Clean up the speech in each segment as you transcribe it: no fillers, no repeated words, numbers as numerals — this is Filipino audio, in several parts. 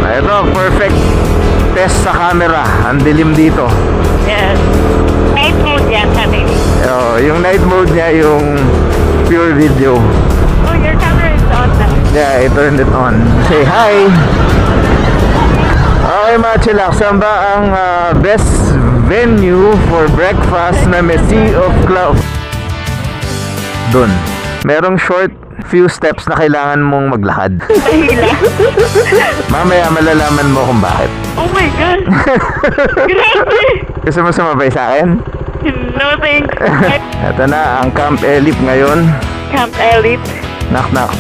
Ito, perfect test sa camera. Ang dilim dito. Yes. Night mode yan, sabi. Yung night mode niya, yung pure video. Oh, your camera is on now. Yeah, I turned it on. Say hi! Okay mga chillax, saan ba ang best venue for breakfast na may sea of clouds? Dun. Merong short few steps na kailangan mong maglakad. Mahila. Mamaya malalaman mo kung bakit. Oh my God! Grabe! Gusto mo sumabay sa akin? No thanks. Ito na ang Camp Elip ngayon. Camp Elip. Knock knock.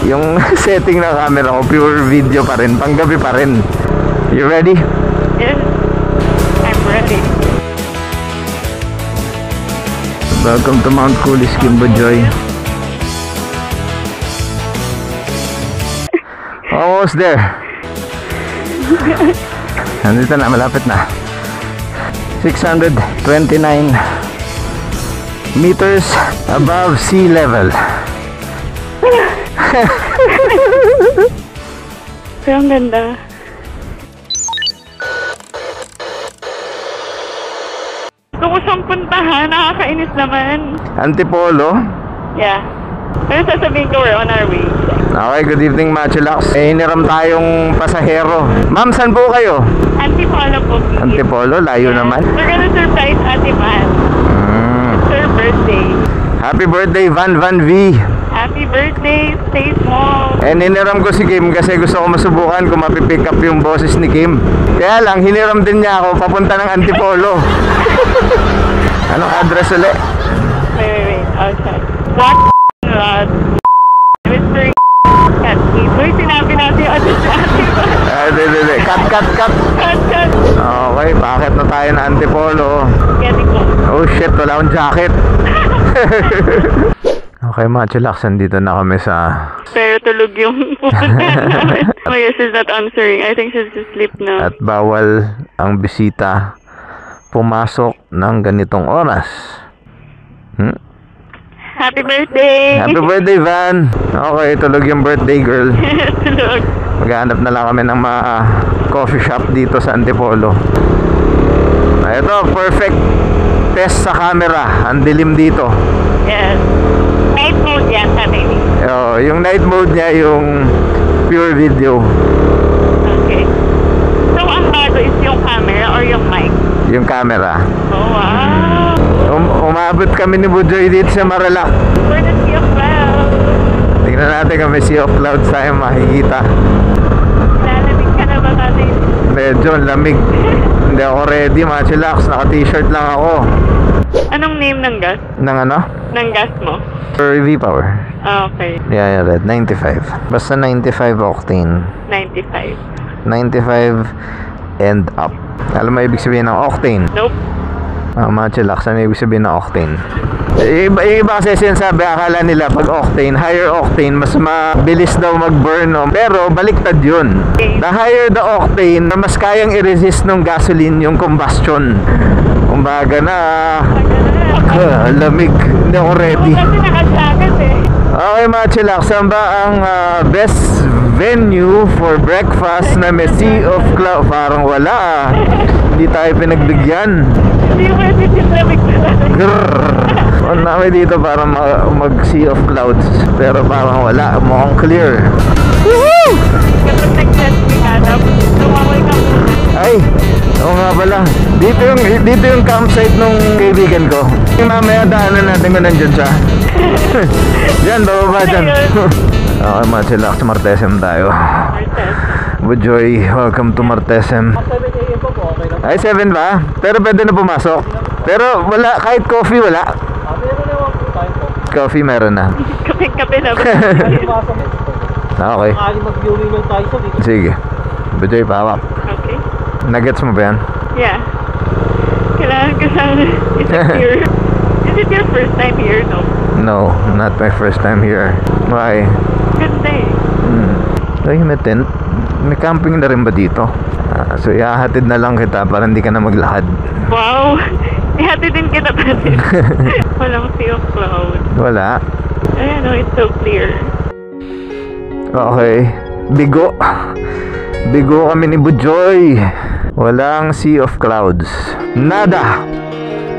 Yung setting ng camera ko pure video pa rin, panggabi pa rin. You ready? Yes. I'm ready. Welcome to Mount Kulis, Kimbojoy. Almost there. Nandito na, malapit na. 629 meters above sea level. Pero ang ganda. Gusto ko siyang puntahan. Nakakainis naman. Antipolo. Yeah. Pero sasabihin ko, we're on our way. Okay, good evening mga chillax. Hiniram tayong pasahero. Ma'am, saan po kayo? Antipolo po. Antipolo, layo naman. We're gonna surprise Ate Van. It's her birthday. Happy birthday, Van V. Happy birthday, stay small. And hiniram ko si Kim kasi gusto ko masubukan kung mapipick up yung boses ni Kim. Kaya lang, hiniram din niya ako papunta ng Antipolo. Anong address ulit? Wait. Okay. What rod? Mr. Catskate. Uy, sinabi natin yung address na Ate Van. Hindi. Cut. Cut. Okay, bakit na tayo na Antipolo? Getting close. Oh shit, wala akong jacket. Okay mga chillax, dito na kami sa... Pero tulog yung pupuntahan namin. Oh yes, she's not answering. I think she's asleep now. At bawal ang bisita pumasok ng ganitong oras. Happy birthday! Happy birthday, Van! Okay, tulog yung birthday girl. Tulog. Maghanap na lang kami ng mga coffee shop dito sa Antipolo. Ito, perfect test sa camera. Ang dilim dito. Yes. Night mode yan, sabi. Yung night mode niya, yung pure video. Okay. So, ang bago is yung camera or yung mic? Yung camera. Oh, wow! Umabot kami ni Bujoy dito sa Maralac. For the sea of clouds. Tingnan natin kung may sea of clouds tayo makikita. Lalamig ka na ba kasi? Medyo lamig. Hindi ako ready mga chillax. Naka-t-shirt lang ako. Anong name ng gas? Ng ano? Ng gas mo? V-Power. Ah, okay. Yeah, red. 95. Basta 95 octane. 95. 95 and up. Alam mo ibig sabihin ng octane? Nope. Mga chillax, ano ibig sabihin ng octane? Iba kasi sinasabi, akala nila pag octane, higher octane, mas mabilis daw mag-burn. Pero baliktad yun. The higher the octane, mas kayang i-resist ng gasoline yung combustion. Kumbaga na, lamig. Hindi ako ready. Kasi nakajacket eh. Okay mga chillax, saan ba ang best venue for breakfast na may sea of clouds? Parang wala. Hindi tayo pinagbigyan. Hindi mo kasi sinabig na lang. On namin dito para mag sea of clouds. Pero parang wala. Mukhang clear. Woohoo! Kapag nag-test ka na, tumawal ka mo. Ay, oo nga pala. Dito yung campsite nung kaibigan ko. Mamaya daanan natin kung nandyan siya. Diyan, bababa dyan. Okay mga chillax, Martesem tayo. Bujoy, welcome to Martesem. Ay, 7 ba? Pero pwede na pumasok. Pero wala, kahit coffee wala. Coffee meron na. Kape na ba? Okay. Sige. Bujoy, pahawak. Okay. Nuggets mo ba yan? Yeah. Kailangan ka sana. Is it your first time here? No. No, not my first time here. Why? Good day. Ay, may tent. May camping na rin ba dito? So ihahatid na lang kita para hindi ka na maglakad. Wow. Ihatid din kita pa rin. Walang sea of clouds. Wala. Ayan o, it's so clear. Okay. Bigo. Bigo kami ni Bujoy. Walang sea of clouds. Nada.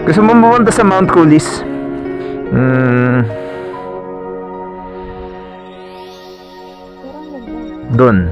Gusto mo pumunta sa Mount Coulis? Doon.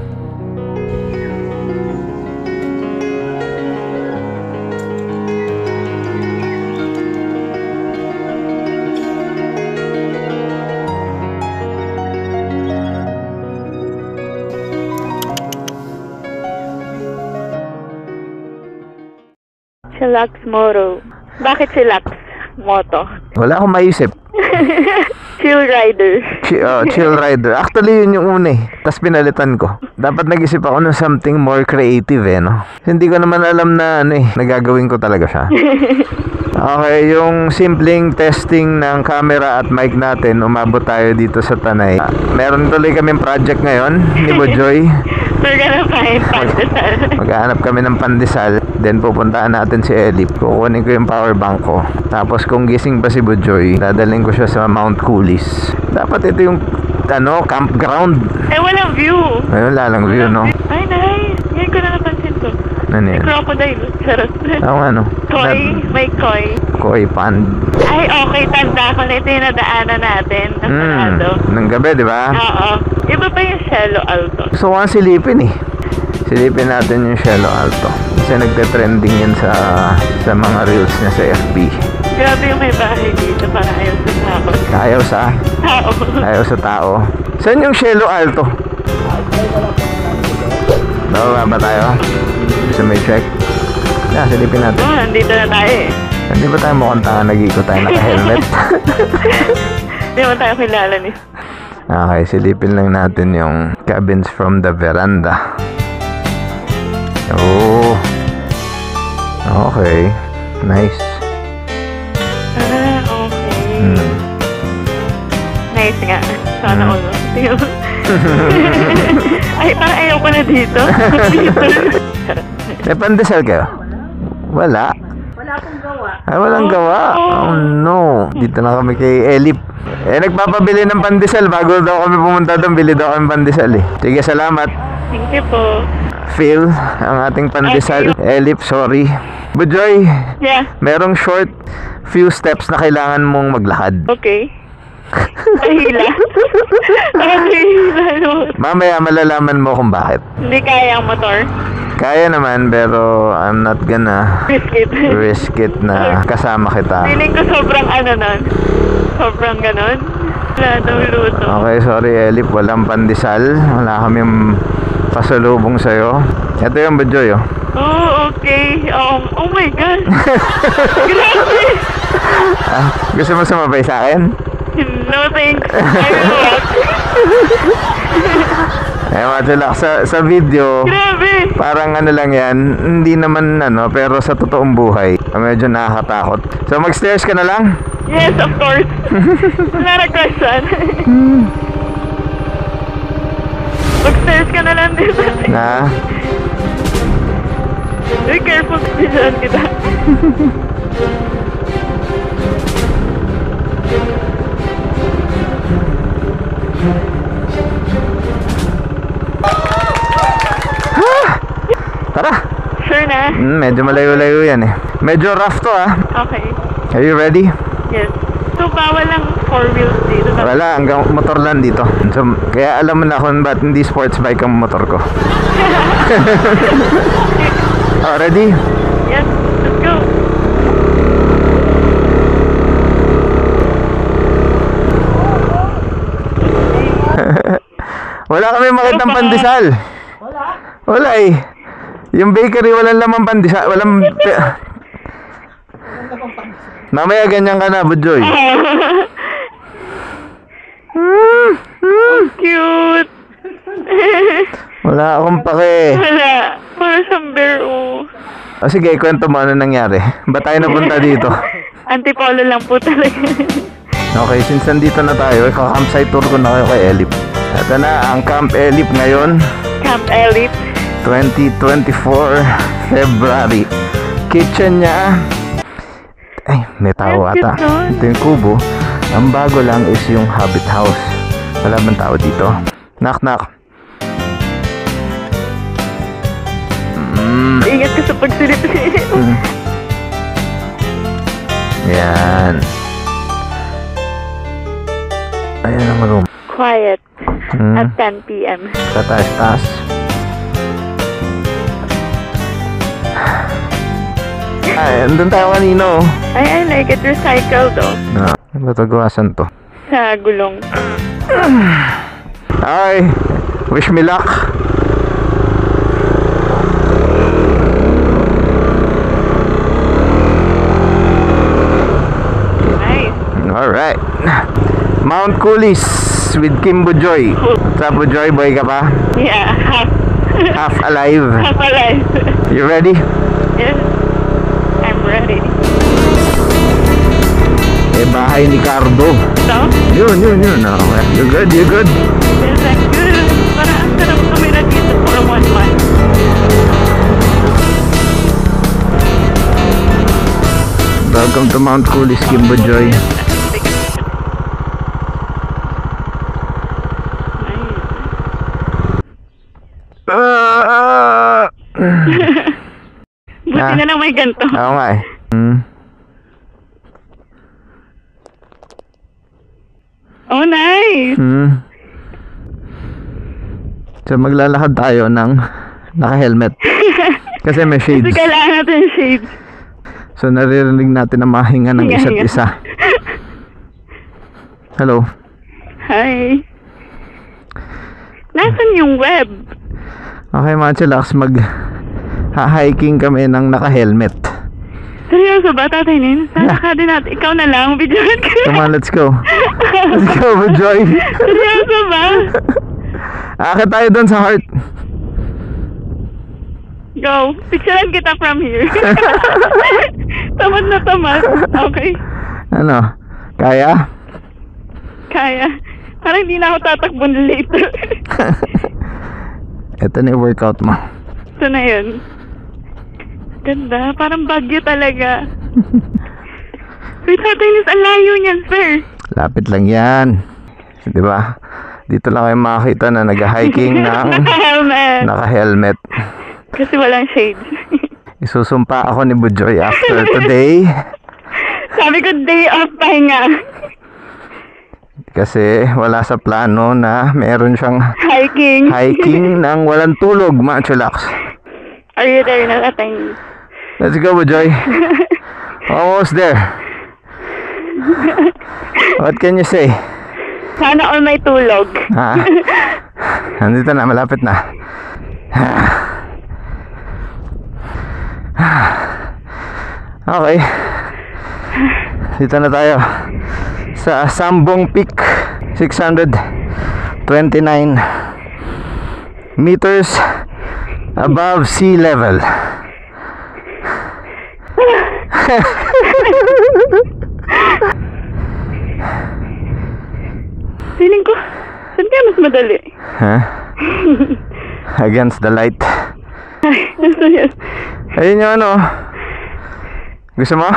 Chillax Moto. Bakit Chillax Moto? Wala akong maisip. Chill Rider. Chill Rider. Actually, yun yung una eh. Tapos pinalitan ko. Dapat nag-isip ako ng something more creative eh, no? Hindi ko naman alam na ano eh, nagagawin ko talaga siya. Okay, yung simpleng testing ng camera at mic natin, umabot tayo dito sa Tanay. Meron tuloy kaming project ngayon ni Bujoy. We're gonna find pandesal. Maghahanap kami ng pandesal. Then pupuntaan natin si Elip. Kukunin ko yung power bank ko. Tapos kung gising pa si Bujoy, dadalhin ko siya sa Mount Coulis. Dapat ito yung campground. Eh, walang view. Ayun, lalang view, no? Ay, nice. Ngayon ko na napansin to. Ano May yan? crocodile. Charot. Ano? Koi. May koi. Koi pond. Ay, okay. Tanda ko na ito yung nadaanan natin. Nasarado. Ng gabi, di ba? Oo. Iba pa yung Cielo Alto. Gusto ko nga silipin eh. Silipin natin yung Cielo Alto. Kasi nagte-trending yan sa mga reels niya sa FB. Grabe yung may bahay dito para ayaw sa tao. Ayaw sa? Tao. Ayaw sa tao. Saan yung Cielo Alto? Bababa ba tayo? Gusto may check? Silipin natin. Oh, nandito na tayo eh. Hindi ba tayo mukhang tanga nag-iikot tayo naka-helmet? Hindi mo tayo kilala ni. Okay, silipin lang natin yung cabins from the veranda. Oh. Okay. Nice. Okay. Nice nga. Sana all. Ay, parang ayaw ko na dito. May pandesal kayo? Wala. Wala akong gawa. Ay, walang gawa. Oh no. Dito na kami kay Elip. Nagpapabili ng pandesal. Bago daw kami pumunta doon, bili daw kami pandesal eh. Sige, salamat. Thank you po. Phil, ang ating pandesal. Elip, sorry. Bujoy, Yeah. merong short few steps na kailangan mong maglakad. Okay. Mahila. Mahila, no? Mamaya malalaman mo kung bakit. Hindi kaya ang motor. Kaya naman, pero I'm not gonna Risk it. risk it na kasama kita. Feeling ko sobrang ano nun. Sobrang ganon. Wala daw luto. Okay, sorry Elip, walang pandesal. Wala kaming pasalubong sa'yo. Ito yung Bujoy, oh. Oh, okay. Oh my God. Grabe. Gusto mo sumabay sa akin? No thanks. I will walk. Matulak sa video. Grabe. Parang ano lang yan, hindi naman ano, pero sa totoong buhay, medyo nakakatakot. So mag-stairs ka na lang? Yes, of course. Wala na question. Mag-stairs ka na lang din. Na? Be careful, bisahan kita. Tara! Sure na? Medyo malayo-layo yan eh. Medyo rough to ah. Okay. Are you ready? Yes. So, bawal lang 4 wheels dito. Wala, hanggang motor lang dito. So, kaya alam mo na kung ba't hindi sports bike ang motor ko. Oh, ready? Yes, let's go. Wala kami makitang pandesal. Wala eh. Yung bakery walang lamang pandesal. Walang... Mamaya ganyan ka na, Bujoy. Cute. Wala akong pake. Wala. Para siyang bear, oh. O sige, kwento mo ano nangyari. Ba't tayo napunta dito? Antipolo lang po talaga. Okay, since nandito na tayo, campsite tour ko na kayo kay Elip. Ito na ang Camp Elip ngayon. Camp Elite. 2024 February. Kitchen niya. Ay, may tao Ay, ata. cute nun. Ito yung kubo. Ang bago lang is yung Hobbit House. Wala bang tao dito? Knock knock. Ingat ka sa pagsilip-silip. Yan. Ayan ang room. Quiet at 10 p.m. Sa taas-taas. Ay, andun tayo kanino. I like it. Recycled, oh. Batagawasan to. Sa gulong. Ay, wish me luck. Nice. Alright. Mount Coolies with Kim Bujoy. What's up, Bujoy? Boy ka pa? Yeah, Half alive. half alive. You ready? Yes, I'm ready. Eh, bahay ni Cardo. So, Yun. Okay. You good? yes, I'm good. Parang ang sarap tumira dito for 1 month. Welcome to Mount Coolies, Kim Bujoy. Buti na lang may ganito. Oo nga eh. Oh, nice. So maglalakad tayo ng naka-helmet. Kasi may Kasi shades. kailangan natin yung shades. So naririnig natin ang mahinga ng isa't Hinga. isa. Hello. Hi. Nasaan yung web? Okay mga chillax, mag-hiking kami ng naka-helmet. Seryoso ba, Tatay Nin? Sana ka din natin. Ikaw na lang, videoan ka. Come on, let's go. Let's go, Bujoy. Seryoso ba? Akit tayo doon sa heart. Go. Picturean kita from here. Tamad na tamad. Okay. Ano? Kaya? Kaya. Parang hindi na ako tatakbon later. Ito na yung workout mo. Ito na yun. Ganda. Parang Baguio talaga. Wait, Tatay Nis, ang layo niyan, sir. Lapit lang yan. Di ba? Dito lang kayo makakita na nag-hiking ng Helmet. naka-helmet. Kasi walang shades. Isusumpa ako ni Bujoy after today. Sabi ko, day off pahinga. Kasi wala sa plano na meron siyang Hiking. hiking ng walang tulog, mga chillax. Are you there na, Tatay Nis? Let's go, Bujoy. Almost there. What can you say? Sana all may tulog. Ha? Nandito na, malapit na. Okay. Dito na tayo sa Sambong Peak, 629 meters above sea level. Feeling ko, saan kaya mas madali? Ha? Against the light. Ay, serious. Ayun yung ano. Gusto mo?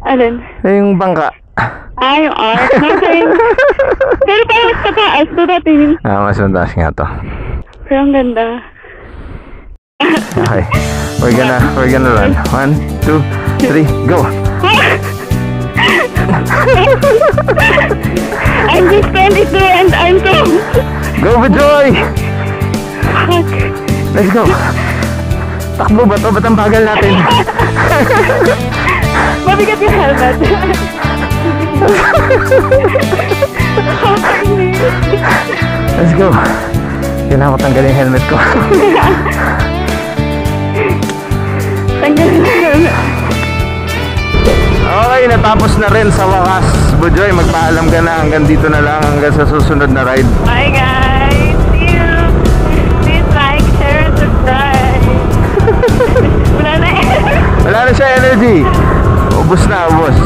Alin? Yung bangka. Yung art. Nothing. Pero parang mas pataas to, Tatay Nis. Mas mataas nga to. Pero ang ganda. Okay. We're gonna run. 1, 2, 3, go! I'm just 22 and I'm so... Go, Bujoy! Fuck. Let's go! Takbo ba to? Ba't ang bagal natin? Mabigat yung helmet. Tatay Nis. Let's go! Kailangan ko tanggalin yung helmet ko. Tanggal na helmet. Okay, natapos na rin sa wakas. Bujoy, magpaalam ka na. Hanggang dito na lang. Hanggang sa susunod na ride. Bye guys. See you. Please like, share, and subscribe. Wala na Wala na siya energy. Ubus na, ubus.